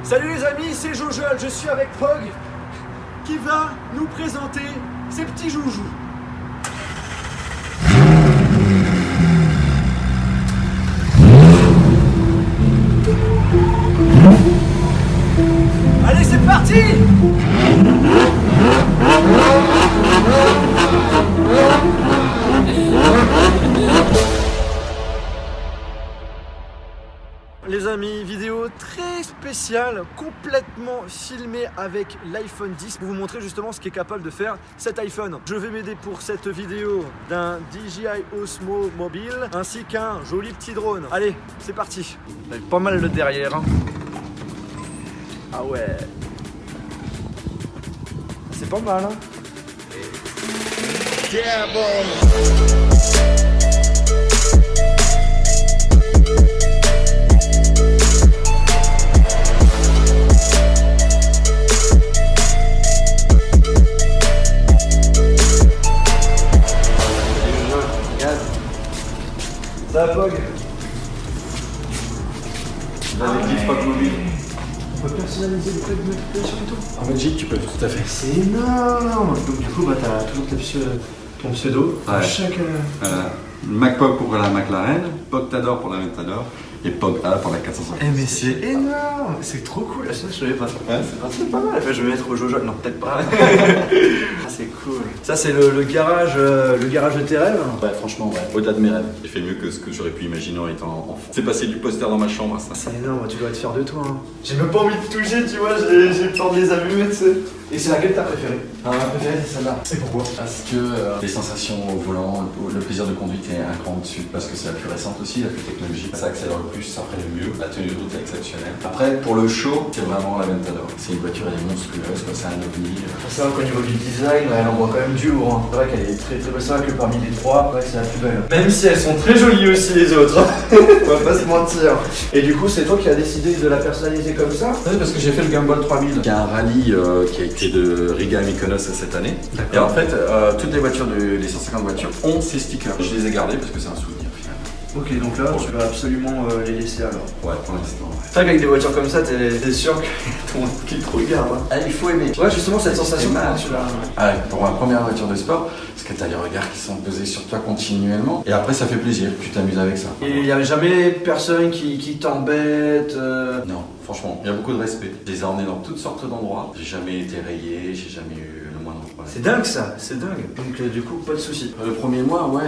Salut les amis, c'est Jojol, je suis avec Pog qui va nous présenter ses petits joujoux. Allez, c'est parti! Les amis, vidéo très spéciale, complètement filmée avec l'iPhone 10 pour vous montrer justement ce qu'est capable de faire cet iPhone. Je vais m'aider pour cette vidéo d'un DJI Osmo Mobile ainsi qu'un joli petit drone. Allez, c'est parti. Pas mal le derrière. Hein. Ah ouais. C'est pas mal. Hein. Yeah, bon. Ça va, Pog? Dans les kits Pog mobile. On peut personnaliser le code de notification et tout? En Belgique, tu peux, tout à fait. C'est énorme! Donc, du coup, bah, t'as toujours ton pseudo. Ouais. Chaque. MacPog pour la McLaren, Pogtador pour la Ventador et Pog A pour la 450. Eh, mais c'est énorme! C'est trop cool! Ça, je savais pas. Ouais, C'est pas mal. Enfin, je vais mettre au Jojol. Non, peut-être pas. Ah, c'est cool. Ça, c'est le garage de tes rêves? Ouais, franchement, ouais. Au-delà de mes rêves. J'ai fait mieux que ce que j'aurais pu imaginer en étant enfant. C'est passé du poster dans ma chambre à ça. C'est énorme, tu dois être fier de toi. Hein. J'ai même pas envie de toucher, tu vois, j'ai peur de les abîmer, tu sais. Et c'est laquelle t'as préférée? Ah, ma préférée, c'est celle-là. Et pourquoi? Parce que les sensations au volant, le plaisir de conduite est un cran au-dessus. Parce que c'est la plus récente aussi, la plus technologique. Ça accélère le plus, ça freine le mieux. La tenue de route est exceptionnelle. Après, pour le show, c'est vraiment la Ventador. C'est une voiture, elle est monstrueuse, quoi. C'est un ovni. C'est vrai qu'au niveau du design, elle envoie quand même du lourd. Hein. C'est vrai qu'elle est très très belle. C'est vrai que parmi les trois, c'est la plus belle. Même si elles sont très jolies aussi les autres. On va pas se mentir. Et du coup, c'est toi qui as décidé de la personnaliser comme ça? Oui, parce que j'ai fait le Gumball 3000, qui est un rallye qui a été de Riga à Mykonos cette année. Et en fait, toutes les voitures, les 150 voitures, ont ces stickers. Je les ai gardés parce que c'est un souvenir finalement. Ok, donc là, tu vas absolument les laisser alors. Ouais, pour l'instant. Ouais. C'est vrai qu'avec des voitures comme ça, t'es sûr que tout le monde qui te regarde. Hein. Ah, il faut aimer. Ouais, justement, cette sensation, mal, tu l'as. Ah, pour ma première voiture de sport, parce que t'as les regards qui sont posés sur toi continuellement. Et après, ça fait plaisir, tu t'amuses avec ça. Et il n'y avait jamais personne qui t'embête Non, franchement, il y a beaucoup de respect. Je les ai emmenés dans toutes sortes d'endroits. J'ai jamais été rayé, j'ai jamais eu le moindre problème. C'est dingue ça, c'est dingue. Donc du coup, pas de soucis. Le premier mois, ouais,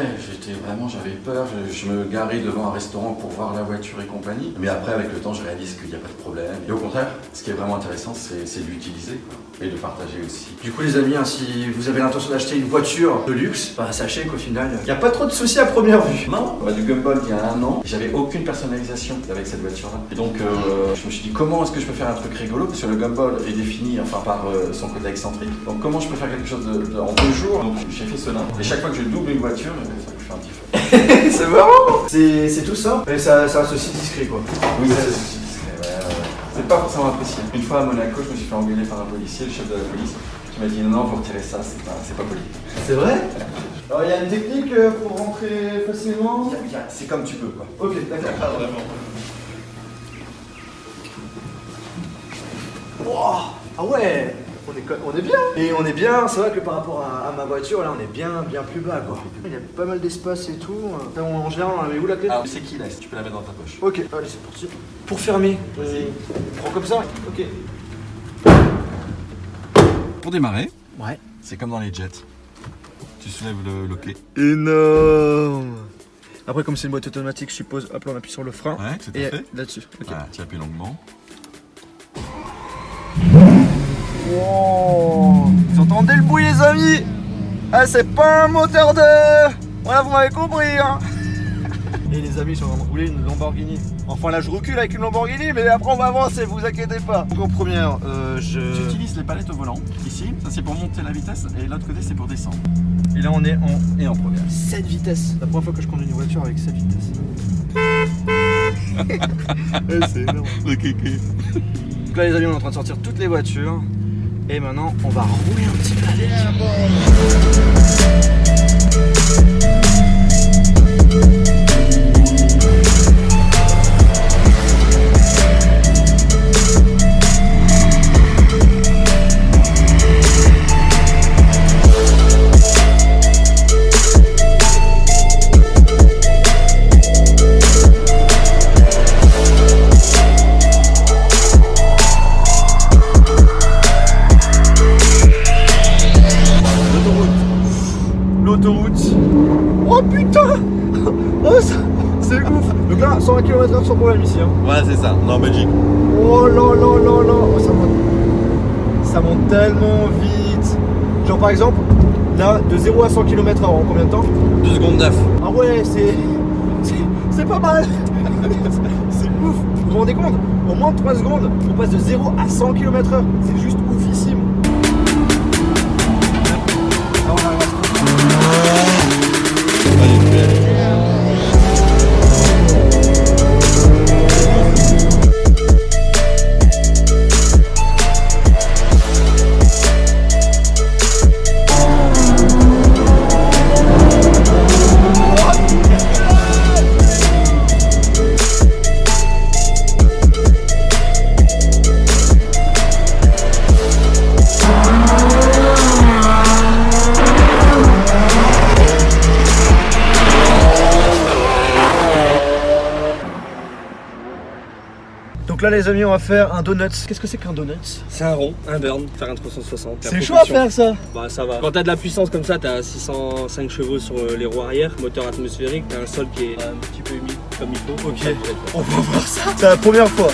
j'avais peur. Je me garais devant un restaurant pour voir la voiture et compagnie. Mais après, avec le temps, je réalise qu'il n'y a pas de problème. Et au contraire, ce qui est vraiment intéressant, c'est de l'utiliser et de partager aussi. Du coup, les amis, hein, si vous avez l'intention d'acheter une voiture de luxe, bah, sachez qu'au final, il n'y a pas trop de soucis à première vue. Non, du Gumball il y a 1 an, j'avais aucune personnalisation avec cette voiture-là. Et donc, je me suis dit, comment est-ce que je peux faire un truc rigolo? Parce que le Gumball est défini par son côté excentrique. Donc, comment je peux faire quelque chose en 2 jours? Donc, j'ai fait cela. Et chaque fois que je double une voiture, ça me fait un petit feu. C'est marrant. C'est tout ça. Mais ça reste aussi discret, quoi. Oui, c'est aussi discret, ouais. C'est pas forcément apprécié. Une fois à Monaco, je me suis fait engueuler par un policier, le chef de la police, qui m'a dit non, vous retirez ça, c'est pas poli. C'est vrai? Alors, il y a une technique pour rentrer facilement? C'est comme tu peux, quoi. Ok, d'accord. Pas vraiment. Wow. Ah ouais, on est bien. Et on est bien, c'est vrai que par rapport à ma voiture, là, on est bien plus bas, quoi. Il y a pas mal d'espace et tout. En général, on avait où la clé? Ah, c'est qui là? Tu peux la mettre dans ta poche. Ok, allez, c'est parti. Pour fermer, prends comme ça. Ok. Pour démarrer, Ouais. c'est comme dans les jets. Tu soulèves le loquet. Énorme. Après, comme c'est une boîte automatique, je suppose, hop là, on appuie sur le frein. Ouais, tout à Et fait. là-dessus. Ok. Voilà, tu appuies longuement. Wow. Vous entendez le bruit, les amis? Ah, c'est pas un moteur de... Voilà, vous m'avez compris, hein. Et les amis, je suis en train de rouler une Lamborghini. Enfin, là, je recule avec une Lamborghini, mais après, on va avancer, vous inquiétez pas. Donc, en première, Tu utilises les palettes au volant. Ici, ça c'est pour monter la vitesse et l'autre côté c'est pour descendre. Et là, on est en première. 7 vitesses. C'est la première fois que je conduis une voiture avec 7 vitesses. C'est énorme. Ok. Donc là, les amis, on est en train de sortir toutes les voitures. Et maintenant, on va rouler un petit peu avec. problème ici. Hein. Ouais, c'est ça, on est en Belgique. Oh là là là là, oh, ça monte tellement vite. Genre par exemple, là, de 0 à 100 km/h en combien de temps? 2 secondes 9. Ah ouais, c'est pas mal. C'est ouf. Vous vous rendez compte? En moins de 3 secondes, on passe de 0 à 100 km/h. C'est juste oufissime. Alors, on arrive à se Allez, je vais aller. Donc là les amis, on va faire un donut. Qu'est-ce que c'est qu'un donut? C'est un rond, un burn, faire un 360. C'est chaud à faire ça. Bah ça va. Quand t'as de la puissance comme ça, t'as 605 chevaux sur les roues arrière, moteur atmosphérique, t'as un sol qui est un petit peu humide comme il faut. Ok, on va voir ça. C'est la première fois.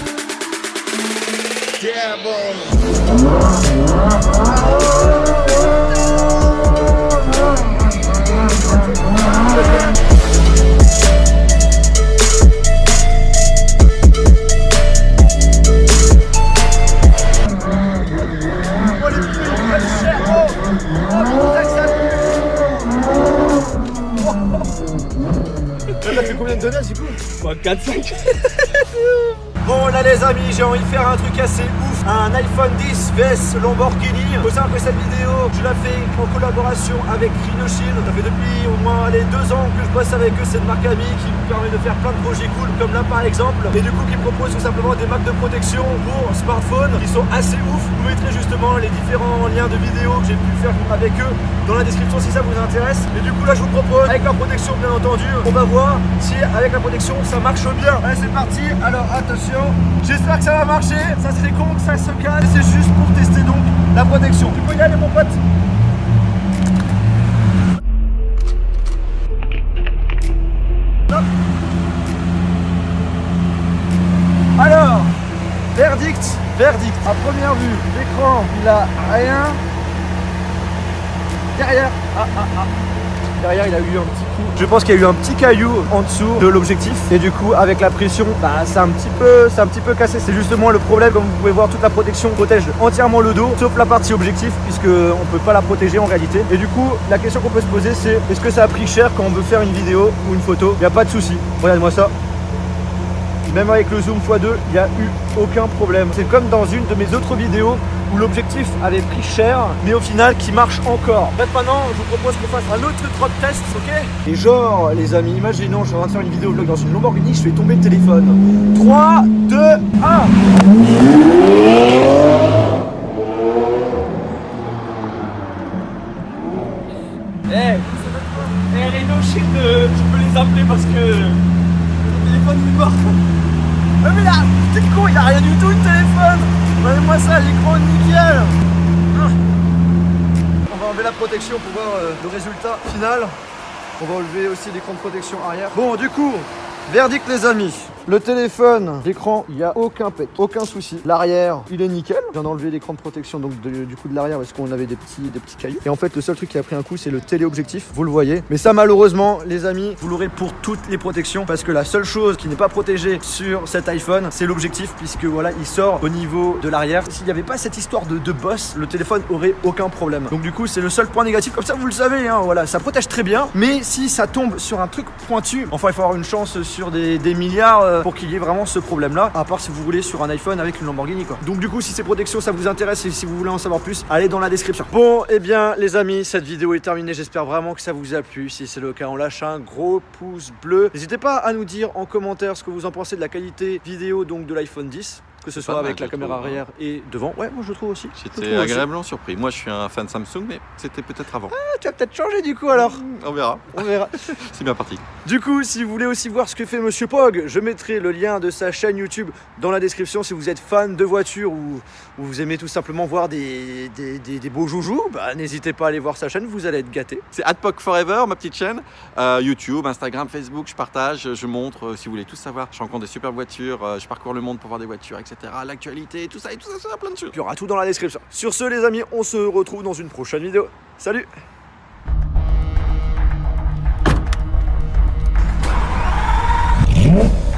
Ça fait combien de donuts du coup? Bah 4-5. Bon là les amis, j'ai envie de faire un truc assez ouf. Un iPhone 10 vs Lamborghini. Faut savoir que cette vidéo, je la fais en collaboration avec Rhinoshield. Ça fait depuis au moins 2 ans que je bosse avec eux. C'est une marque amie qui nous permet de faire plein de projets cool comme là par exemple. Et du coup qui propose tout simplement des marques de protection pour smartphones qui sont assez ouf. Vous mettrez justement les différents liens de vidéos que j'ai pu faire avec eux dans la description si ça vous intéresse. Et du coup là je vous propose, avec la protection bien entendu, on va voir si avec la protection ça marche bien. Allez c'est parti, alors attention, j'espère que ça va marcher, ça serait con que ça se casse. C'est juste pour tester donc la protection. Tu peux y aller mon pote? Hop. Alors, verdict. À première vue, l'écran il a rien. Derrière, derrière il a eu un petit coup. Je pense qu'il y a eu un petit caillou en dessous de l'objectif et du coup avec la pression, bah, c'est un petit peu cassé. C'est justement le problème. Comme vous pouvez voir, toute la protection protège entièrement le dos, sauf la partie objectif puisque on peut pas la protéger en réalité. Et du coup, la question qu'on peut se poser c'est est-ce que ça a pris cher quand on veut faire une vidéo ou une photo? Il n'y a pas de souci. Regarde-moi ça. Même avec le zoom x2, il n'y a eu aucun problème. C'est comme dans une de mes autres vidéos où l'objectif avait pris cher, mais au final qui marche encore. En fait, maintenant, je vous propose qu'on fasse un autre road test, ok? Et genre, les amis, imaginons, je suis en train de faire une vidéo vlog dans une Lamborghini, je fais tomber le téléphone. 3, 2, 1. Rhinoshield, tu peux les appeler parce que le téléphone est mort. Mais là, t'es con, il n'y a rien du tout le téléphone. Regardez-moi ça, l'écran nickel. On va enlever la protection pour voir le résultat final. On va enlever aussi l'écran de protection arrière. Bon, du coup, verdict les amis. Le téléphone, l'écran, il n'y a aucun pec, aucun souci. L'arrière, il est nickel. Je viens d'enlever l'écran de protection donc du coup de l'arrière parce qu'on avait des petits cailloux. Et en fait, le seul truc qui a pris un coup, c'est le téléobjectif. Vous le voyez. Mais ça, malheureusement, les amis, vous l'aurez pour toutes les protections parce que la seule chose qui n'est pas protégée sur cet iPhone, c'est l'objectif puisque voilà, il sort au niveau de l'arrière. S'il n'y avait pas cette histoire de bosse, le téléphone aurait aucun problème. Donc du coup, c'est le seul point négatif. Comme ça, vous le savez, hein, voilà, ça protège très bien. Mais si ça tombe sur un truc pointu, enfin, il faut avoir une chance sur des milliards pour qu'il y ait vraiment ce problème là, à part si vous voulez sur un iPhone avec une Lamborghini quoi. Donc du coup si ces protections ça vous intéresse et si vous voulez en savoir plus, allez dans la description. Bon et bien les amis, cette vidéo est terminée, j'espère vraiment que ça vous a plu. Si c'est le cas, on lâche un gros pouce bleu. N'hésitez pas à nous dire en commentaire ce que vous en pensez de la qualité vidéo donc de l'iPhone 10. que ce soit Pas mal, avec la je caméra trouve, arrière et devant. Ouais, moi je trouve aussi. Je J'étais trouve aussi. agréablement surpris. Moi, je suis un fan Samsung, mais c'était peut-être avant. Ah, tu as peut-être changé du coup alors. On verra. On verra. C'est bien parti. Du coup, si vous voulez aussi voir ce que fait Monsieur Pog, je mettrai le lien de sa chaîne YouTube dans la description. Si vous êtes fan de voitures ou vous aimez tout simplement voir des beaux joujoux, bah, n'hésitez pas à aller voir sa chaîne, vous allez être gâtés. C'est @POG Forever, ma petite chaîne. YouTube, Instagram, Facebook, je partage, je montre. Si vous voulez tout savoir, je rencontre des super voitures, je parcours le monde pour voir des voitures, etc. L'actualité, tout ça, ça, plein de choses. Il y aura tout dans la description. Sur ce, les amis, on se retrouve dans une prochaine vidéo. Salut! Yeah.